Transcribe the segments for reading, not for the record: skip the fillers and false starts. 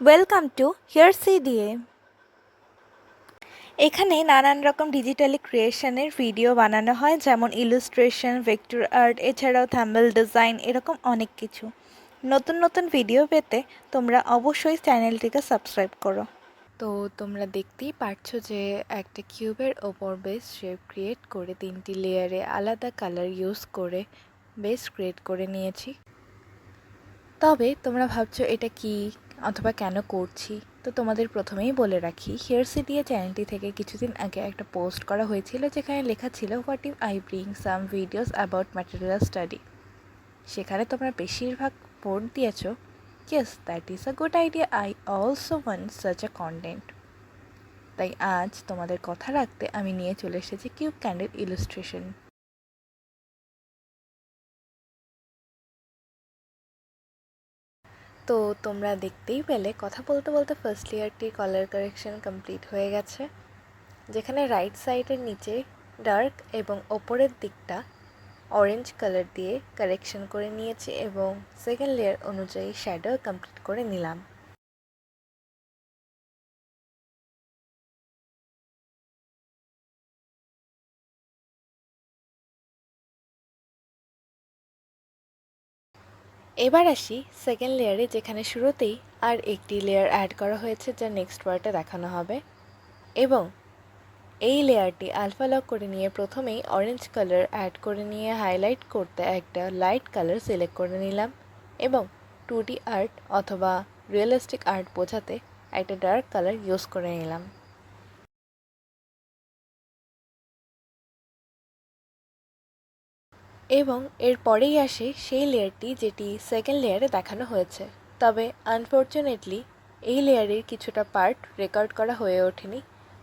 Welcome to here CDA. এখানে নানান রকম ডিজিটালি ক্রিয়েশনের ভিডিও বানানো হয়, যেমন ইলুস্ট্রেশন, ভেক্টর আর্ট, এছাড়াও থাম্বনেল ডিজাইন, এরকম অনেক কিছু। নতুন নতুন ভিডিও পেতে তোমরা অবশ্যই চ্যানেলটিকে সাবস্ক্রাইব করো। তো তোমরা দেখতেই পারছো যে একটা কিউবের ওপর বেস শেপ ক্রিয়েট করে 3টি লেয়ারে আলাদা কালার ইউজ করে বেস ক্রিয়েট করে নিয়েছি। তবে তোমরা ভাবছো এটা কি অথবা কেন করছি, তো তোমাদের প্রথমেই বলে রাখি, হিয়ার সিডিএ চ্যানেলটি থেকে কিছুদিন আগে একটা পোস্ট করা হয়েছিল যেখানে লেখা ছিল what if I bring some videos about material study. সেখানে তোমরা বেশিরভাগ ভোট দিয়েছো yes that is a good idea, I also want such a content. তাই আজ তোমাদের কথা রাখতে আমি নিয়ে চলে এসেছি কিউব ক্যান্ডেল ইলুস্ট্রেশন। তো তোমরা দেখতেই পেলে কথা বলতে বলতে ফার্স্ট লেয়ারটির কালার কারেকশন কমপ্লিট হয়ে গেছে, যেখানে রাইট সাইডের নিচে ডার্ক এবং ওপরের দিকটা অরেঞ্জ কালার দিয়ে কারেকশন করে নিয়েছি এবং সেকেন্ড লেয়ার অনুযায়ী শ্যাডো কমপ্লিট করে নিলাম। এবার আসি সেকেন্ড লেয়ারে, যেখানে শুরুতেই আর একটি লেয়ার অ্যাড করা হয়েছে যা নেক্সট পার্টে দেখানো হবে। এবং এই লেয়ারটি আলফা লক করে নিয়ে প্রথমেই অরেঞ্জ কালার অ্যাড করে নিয়ে হাইলাইট করতে একটা লাইট কালার সিলেক্ট করে নিলাম এবং 2D আর্ট অথবা রিয়েলিস্টিক আর্ট বোঝাতে একটা ডার্ক কালার ইউজ করে নিলাম। এবং এর পরেই আসে সেই লেয়ারটি যেটি সেকেন্ড লেয়ারে দেখানো হয়েছে, তবে আনফর্চুনেটলি এই লেয়ারের কিছুটা পার্ট রেকর্ড করা হয়ে ওঠেনি,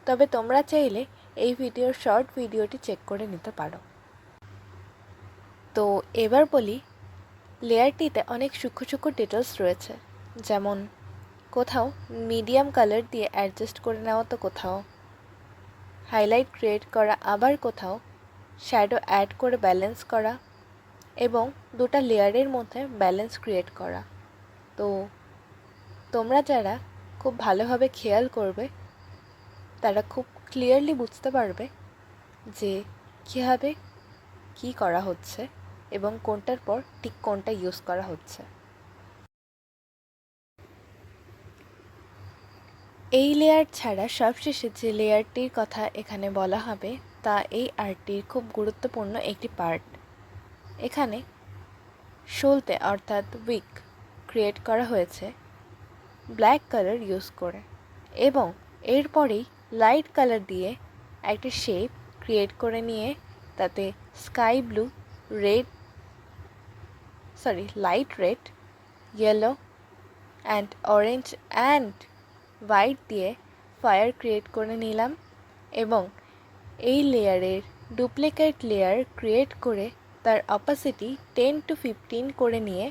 তবে তোমরা চাইলে এই ভিডিওর শর্ট ভিডিওটি চেক করে নিতে পারো। তো এবার বলি, লেয়ারটিতে অনেক সূক্ষ্ম সূক্ষ্ম ডিটেলস রয়েছে, যেমন কোথাও মিডিয়াম কালার দিয়ে অ্যাডজাস্ট করে নেওয়া, তো কোথাও হাইলাইট ক্রিয়েট করা, আবার কোথাও শ্যাডো অ্যাড করে ব্যালেন্স করা এবং দুটো লেয়ারের মধ্যে ব্যালেন্স ক্রিয়েট করা। তো তোমরা যারা খুব ভালোভাবে খেয়াল করবে তারা খুব ক্লিয়ারলি বুঝতে পারবে যে কীভাবে কী করা হচ্ছে এবং কোনটার পর ঠিক কোনটা ইউজ করা হচ্ছে। এই লেয়ার ছাড়া সবশেষে যে লেয়ারটির কথা এখানে বলা হবে তা এই আর্টটির খুব গুরুত্বপূর্ণ একটি পার্ট। এখানে শোলতে অর্থাৎ উইক ক্রিয়েট করা হয়েছে ব্ল্যাক কালার ইউজ করে এবং এরপরেই লাইট কালার দিয়ে একটা শেপ ক্রিয়েট করে নিয়ে তাতে sky blue, light red, yellow and orange and white দিয়ে ফায়ার ক্রিয়েট করে নিলাম এবং এই লেয়ারের ডুপ্লিকেট লেয়ার ক্রিয়েট করে তার অপাসিটি 10 to 15 করে নিয়ে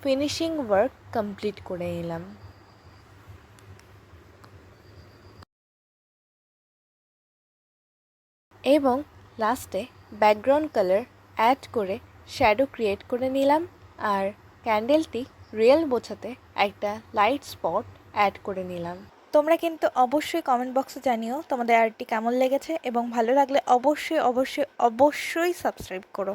ফিনিশিং ওয়ার্ক কমপ্লিট করে নিলাম। এবং লাস্টে ব্যাকগ্রাউন্ড কালার অ্যাড করে শ্যাডো ক্রিয়েট করে নিলাম আর ক্যান্ডেলটি রিয়েল বোঝাতে একটা লাইট স্পট অ্যাড করে নিলাম। তোমরা কিন্তু অবশ্যই কমেন্ট বক্সে জানিও তোমাদের আর্টটি কেমন লেগেছে এবং ভালো লাগলে অবশ্যই অবশ্যই অবশ্যই সাবস্ক্রাইব করো।